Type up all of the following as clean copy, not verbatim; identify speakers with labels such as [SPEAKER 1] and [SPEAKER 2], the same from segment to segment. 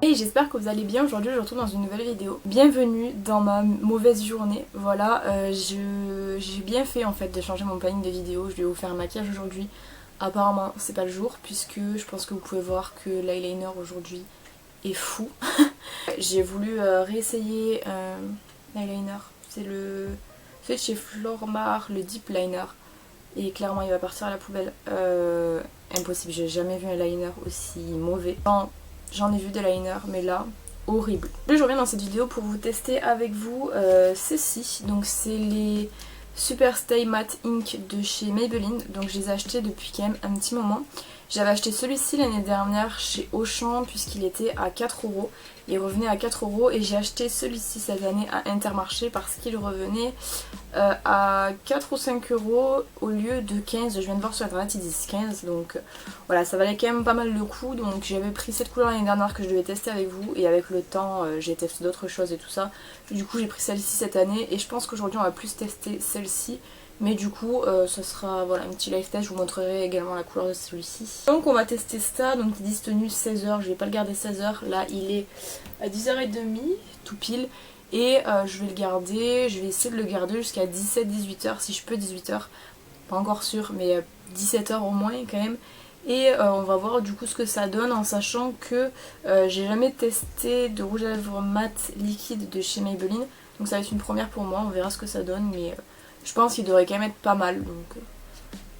[SPEAKER 1] Et j'espère que vous allez bien. Aujourd'hui je vous retrouve dans une nouvelle vidéo. Bienvenue dans ma mauvaise journée. Voilà, j'ai bien fait en fait de changer mon planning de vidéos. Je vais vous faire un maquillage aujourd'hui. Apparemment c'est pas le jour puisque je pense que vous pouvez voir que l'eyeliner aujourd'hui est fou. J'ai voulu réessayer l'eyeliner. C'est celui de chez Flormar, le Deep Liner. Et clairement il va partir à la poubelle. Impossible, j'ai jamais vu un liner aussi mauvais. J'en ai vu des liners, mais là, horrible. Je reviens dans cette vidéo pour vous tester avec vous ceci. Donc c'est les Super Stay Matte Ink de chez Maybelline. Donc je les ai achetés depuis quand même un petit moment. J'avais acheté celui-ci l'année dernière chez Auchan puisqu'il était à 4€. Il revenait à 4€ et j'ai acheté celui-ci cette année à Intermarché parce qu'il revenait à 4 ou 5€ au lieu de 15. Je viens de voir sur internet ils disent 15, donc voilà, ça valait quand même pas mal le coup. Donc j'avais pris cette couleur l'année dernière que je devais tester avec vous et avec le temps j'ai testé d'autres choses et tout ça. Du coup j'ai pris celle-ci cette année et je pense qu'aujourd'hui on va plus tester celle-ci. Mais du coup ce sera voilà, un petit live test, je vous montrerai également la couleur de celui-ci. Donc on va tester ça, donc ils disent tenue 16h, je vais pas le garder 16h, là il est à 10h30 tout pile. Et je vais le garder, je vais essayer de le garder jusqu'à 17-18h si je peux, 18h, pas encore sûr, mais 17h au moins quand même. Et on va voir du coup ce que ça donne en sachant que j'ai jamais testé de rouge à lèvres mat liquide de chez Maybelline. Donc ça va être une première pour moi, on verra ce que ça donne, mais je pense qu'il devrait quand même être pas mal. Donc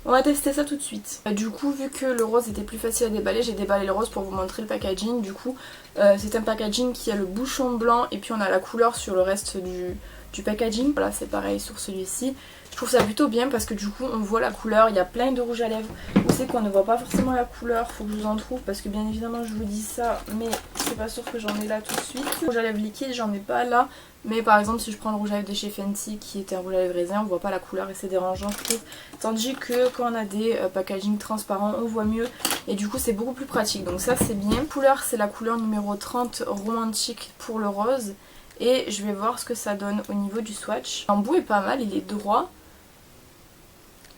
[SPEAKER 1] on va tester ça tout de suite. Du coup, vu que le rose était plus facile à déballer, j'ai déballé le rose pour vous montrer le packaging. Du coup, c'est un packaging qui a le bouchon blanc et puis on a la couleur sur le reste du packaging. Voilà, c'est pareil sur celui-ci. Je trouve ça plutôt bien parce que du coup, on voit la couleur. Il y a plein de rouge à lèvres. Vous savez qu'on ne voit pas forcément la couleur. Faut que je vous en trouve parce que bien évidemment, je vous dis ça, mais c'est pas sûr que j'en ai là tout de suite. Rouge à lèvres liquide, j'en ai pas là. Mais par exemple si je prends le rouge à lèvres de chez Fenty qui était un rouge à lèvres raisin, on voit pas la couleur et c'est dérangeant je trouve. Tandis que quand on a des packaging transparents on voit mieux et du coup c'est beaucoup plus pratique. Donc ça c'est bien. La couleur c'est la couleur numéro 30 romantique pour le rose. Et je vais voir ce que ça donne au niveau du swatch. L'embout est pas mal, il est droit.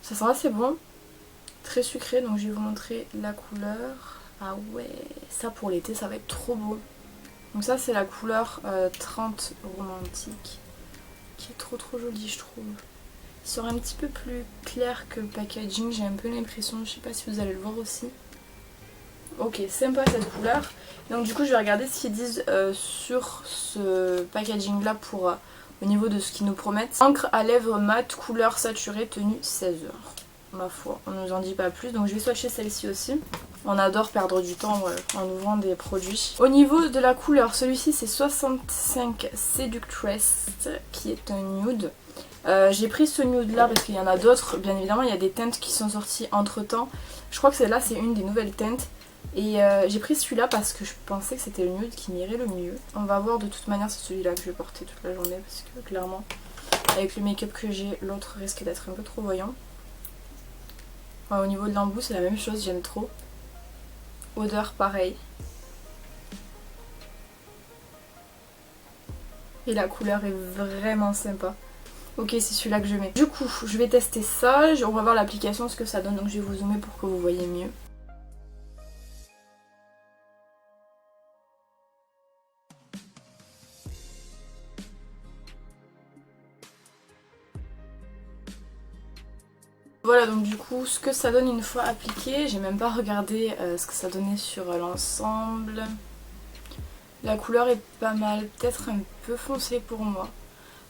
[SPEAKER 1] Ça sent assez bon. Très sucré, donc je vais vous montrer la couleur. Ah ouais, ça pour l'été ça va être trop beau. Donc ça c'est la couleur 30 romantique qui est trop jolie je trouve. Il sera un petit peu plus clair que le packaging, j'ai un peu l'impression, je sais pas si vous allez le voir aussi. Ok, sympa cette couleur. Donc du coup je vais regarder ce qu'ils disent sur ce packaging là pour au niveau de ce qu'ils nous promettent. Encre à lèvres mat, couleur saturée, tenue 16h. Ma foi, on nous en dit pas plus, donc je vais swatcher celle-ci aussi. On adore perdre du temps en ouvrant des produits. Au niveau de la couleur, celui-ci c'est 65 Seductress qui est un nude. J'ai pris ce nude là parce qu'il y en a d'autres, bien évidemment il y a des teintes qui sont sorties entre temps. Je crois que celle-là c'est une des nouvelles teintes. Et j'ai pris celui-là parce que je pensais que c'était le nude qui m'irait le mieux. On va voir, de toute manière c'est celui-là que je vais porter toute la journée parce que clairement avec le make-up que j'ai, l'autre risque d'être un peu trop voyant. Au niveau de l'embout c'est la même chose, j'aime trop. Odeur pareil. Et la couleur est vraiment sympa. Ok, c'est celui-là que je mets. Du coup, je vais tester ça. On va voir l'application, ce que ça donne. Donc je vais vous zoomer pour que vous voyez mieux. Voilà, donc du coup ce que ça donne une fois appliqué, j'ai même pas regardé ce que ça donnait sur l'ensemble. La couleur est pas mal, peut-être un peu foncée pour moi.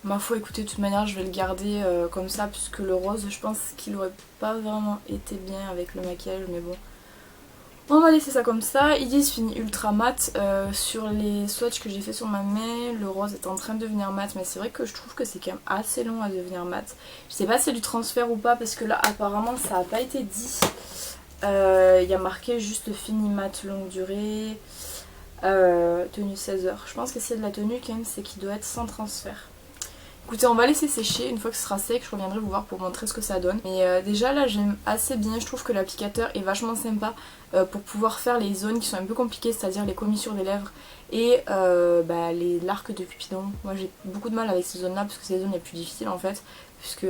[SPEAKER 1] Ma foi, écoutez, de toute manière je vais le garder comme ça puisque le rose je pense qu'il aurait pas vraiment été bien avec le maquillage, mais bon. On va laisser ça comme ça. Ils disent fini ultra mat. Sur les swatchs que j'ai fait sur ma main, le rose est en train de devenir mat, mais c'est vrai que je trouve que c'est quand même assez long à devenir mat. Je sais pas si c'est du transfert ou pas parce que là apparemment ça a pas été dit. Il y a marqué juste fini mat longue durée, tenue 16h. Je pense que c'est de la tenue quand même, c'est qu'il doit être sans transfert. Écoutez, on va laisser sécher, une fois que ce sera sec je reviendrai vous voir pour vous montrer ce que ça donne. Mais déjà là j'aime assez bien, je trouve que l'applicateur est vachement sympa pour pouvoir faire les zones qui sont un peu compliquées, c'est-à-dire les commissures des lèvres et l'arc de Cupidon. Moi j'ai beaucoup de mal avec ces zones là parce que c'est les zones les plus difficiles en fait, puisque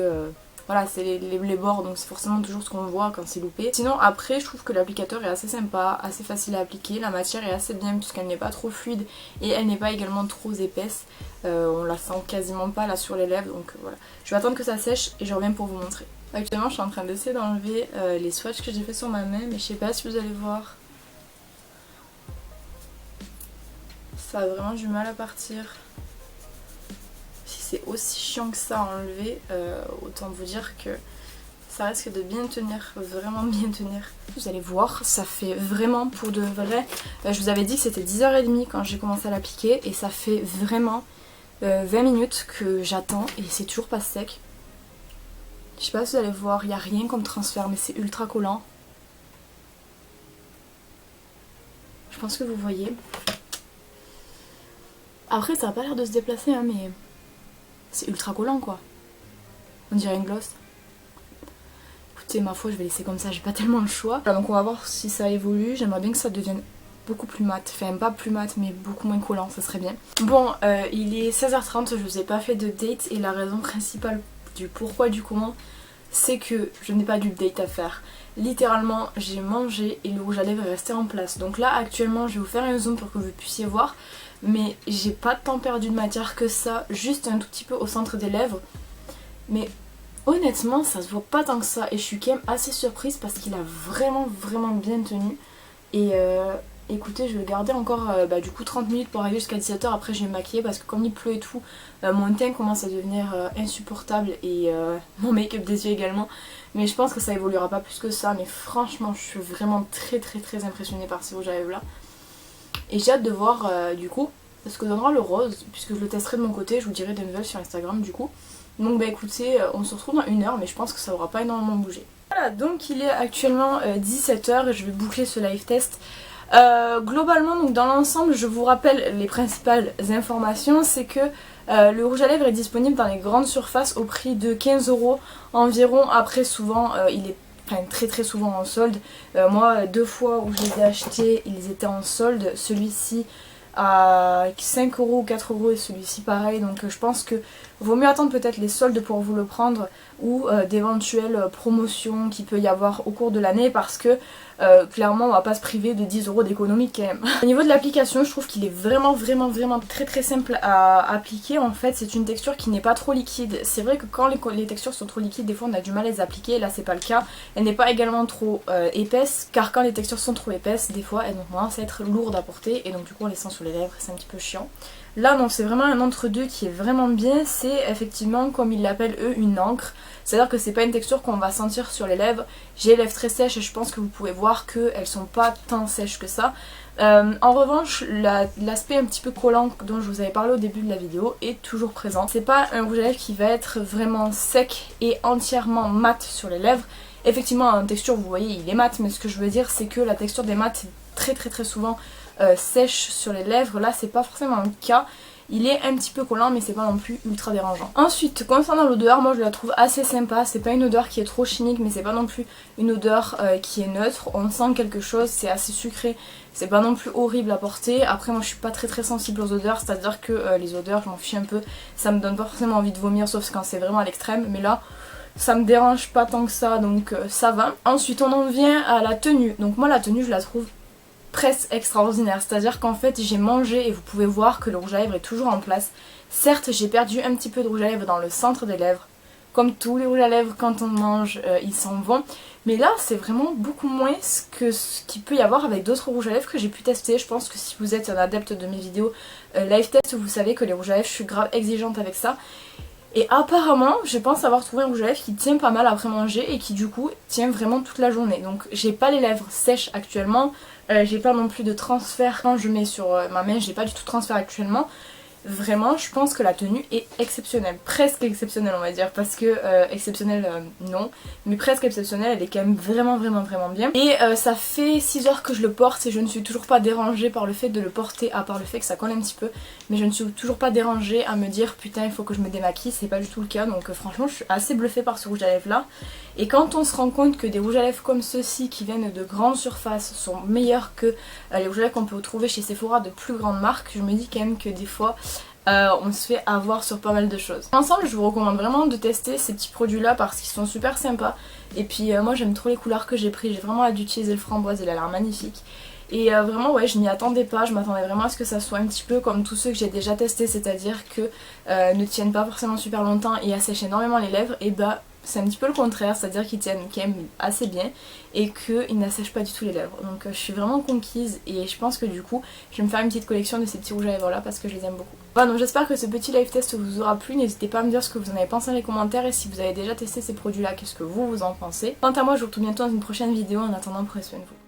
[SPEAKER 1] voilà, c'est les bords, donc c'est forcément toujours ce qu'on voit quand c'est loupé. Sinon après je trouve que l'applicateur est assez sympa, assez facile à appliquer, la matière est assez bien puisqu'elle n'est pas trop fluide et elle n'est pas également trop épaisse. On la sent quasiment pas là sur les lèvres, donc voilà. Je vais attendre que ça sèche et je reviens pour vous montrer. Actuellement je suis en train d'essayer d'enlever les swatchs que j'ai fait sur ma main, mais je sais pas si vous allez voir. Ça a vraiment du mal à partir. Si c'est aussi chiant que ça à enlever, autant vous dire que ça risque de bien tenir, vraiment bien tenir. Vous allez voir, ça fait vraiment pour de vrai. Je vous avais dit que c'était 10h30 quand j'ai commencé à l'appliquer et ça fait vraiment 20 minutes que j'attends et c'est toujours pas sec. Je sais pas si vous allez voir, il n'y a rien comme transfert mais c'est ultra collant. Je pense que vous voyez. Après ça a pas l'air de se déplacer hein, mais c'est ultra collant quoi. On dirait une gloss. Écoutez ma foi je vais laisser comme ça, j'ai pas tellement le choix. Alors, donc on va voir si ça évolue, j'aimerais bien que ça devienne beaucoup plus mat. Enfin pas plus mat mais beaucoup moins collant, ça serait bien. Bon il est 16h30, je vous ai pas fait de date et la raison principale du pourquoi du comment c'est que je n'ai pas d'update à faire. Littéralement j'ai mangé et le rouge à lèvres est resté en place. Donc là actuellement je vais vous faire un zoom pour que vous puissiez voir. Mais j'ai pas tant perdu de matière que ça, juste un tout petit peu au centre des lèvres. Mais honnêtement ça se voit pas tant que ça et je suis quand même assez surprise parce qu'il a vraiment bien tenu. Et écoutez je vais le garder encore du coup 30 minutes pour arriver jusqu'à 17h, après je vais me maquiller parce que comme il pleut et tout, mon teint commence à devenir insupportable et mon make-up des yeux également. Mais je pense que ça évoluera pas plus que ça, mais franchement je suis vraiment très impressionnée par ces rouges à lèvres là. Et j'ai hâte de voir du coup ce que donnera le rose, puisque je le testerai de mon côté, je vous dirai des nouvelles sur Instagram du coup. Donc bah écoutez, on se retrouve dans 1h, mais je pense que ça aura pas énormément bougé. Voilà, donc il est actuellement 17h et je vais boucler ce live test. Globalement, donc dans l'ensemble, je vous rappelle les principales informations, c'est que le rouge à lèvres est disponible dans les grandes surfaces au prix de 15 € environ. Après souvent il est très souvent en solde. Moi 2 fois où je les ai achetés ils étaient en solde, celui-ci à 5 € ou 4 € et celui-ci pareil, donc je pense que vaut mieux attendre peut-être les soldes pour vous le prendre ou d'éventuelles promotions qu'il peut y avoir au cours de l'année parce que clairement on va pas se priver de 10 € d'économie quand même. Au niveau de l'application je trouve qu'il est vraiment très simple à appliquer. En fait c'est une texture qui n'est pas trop liquide. C'est vrai que quand les textures sont trop liquides des fois on a du mal à les appliquer, là c'est pas le cas. Elle n'est pas également trop épaisse car quand les textures sont trop épaisses des fois elles ont tendance à être lourdes à porter et donc du coup on les sent sur les lèvres, c'est un petit peu chiant. Là non, c'est vraiment un entre-deux qui est vraiment bien, c'est effectivement comme ils l'appellent eux une encre, c'est à dire que c'est pas une texture qu'on va sentir sur les lèvres. J'ai les lèvres très sèches et je pense que vous pouvez voir qu'elles sont pas tant sèches que ça. En revanche l'aspect un petit peu collant dont je vous avais parlé au début de la vidéo est toujours présent. C'est pas un rouge à lèvres qui va être vraiment sec et entièrement mat sur les lèvres. Effectivement en texture vous voyez il est mat, mais ce que je veux dire c'est que la texture des mats est très souvent sèche sur les lèvres. Là c'est pas forcément le cas, il est un petit peu collant mais c'est pas non plus ultra dérangeant. Ensuite concernant l'odeur, moi je la trouve assez sympa, c'est pas une odeur qui est trop chimique mais c'est pas non plus une odeur qui est neutre, on sent quelque chose, c'est assez sucré, c'est pas non plus horrible à porter. Après moi je suis pas très sensible aux odeurs, c'est à dire que les odeurs je m'en fiche un peu, ça me donne pas forcément envie de vomir sauf quand c'est vraiment à l'extrême, mais là ça me dérange pas tant que ça donc ça va. Ensuite on en vient à la tenue, donc moi la tenue je la trouve presque extraordinaire, c'est à dire qu'en fait j'ai mangé et vous pouvez voir que le rouge à lèvres est toujours en place. Certes j'ai perdu un petit peu de rouge à lèvres dans le centre des lèvres, comme tous les rouges à lèvres quand on mange ils s'en vont, mais là c'est vraiment beaucoup moins que ce qu'il peut y avoir avec d'autres rouges à lèvres que j'ai pu tester. Je pense que si vous êtes un adepte de mes vidéos live test vous savez que les rouges à lèvres je suis grave exigeante avec ça. Et apparemment, je pense avoir trouvé un rouge à lèvres qui tient pas mal après manger et qui du coup tient vraiment toute la journée. Donc j'ai pas les lèvres sèches actuellement, j'ai pas non plus de transfert quand je mets sur ma main, j'ai pas du tout de transfert actuellement. Vraiment, je pense que la tenue est exceptionnelle, presque exceptionnelle on va dire, parce que exceptionnelle non, mais presque exceptionnelle, elle est quand même vraiment bien. Et ça fait 6 heures que je le porte et je ne suis toujours pas dérangée par le fait de le porter, à part le fait que ça colle un petit peu, mais je ne suis toujours pas dérangée à me dire putain il faut que je me démaquille, c'est pas du tout le cas, donc franchement je suis assez bluffée par ce rouge à lèvres là. Et quand on se rend compte que des rouges à lèvres comme ceux-ci qui viennent de grandes surfaces sont meilleurs que les rouges à lèvres qu'on peut trouver chez Sephora de plus grandes marques, je me dis quand même que des fois on se fait avoir sur pas mal de choses. Ensemble, je vous recommande vraiment de tester ces petits produits là parce qu'ils sont super sympas. Et puis moi j'aime trop les couleurs que j'ai pris, j'ai vraiment hâte d'utiliser le framboise, il a l'air magnifique. Et vraiment ouais, je m'y attendais pas, je m'attendais vraiment à ce que ça soit un petit peu comme tous ceux que j'ai déjà testés, c'est-à-dire que ne tiennent pas forcément super longtemps et assèchent énormément les lèvres. Et bah c'est un petit peu le contraire, c'est-à-dire qu'ils tiennent quand même assez bien et qu'ils n'assèchent pas du tout les lèvres. Donc je suis vraiment conquise et je pense que du coup je vais me faire une petite collection de ces petits rouges à lèvres là parce que je les aime beaucoup. Voilà, donc j'espère que ce petit live test vous aura plu, n'hésitez pas à me dire ce que vous en avez pensé dans les commentaires et si vous avez déjà testé ces produits là, qu'est-ce que vous en pensez. Quant à moi je vous retrouve bientôt dans une prochaine vidéo, en attendant prenez soin de vous.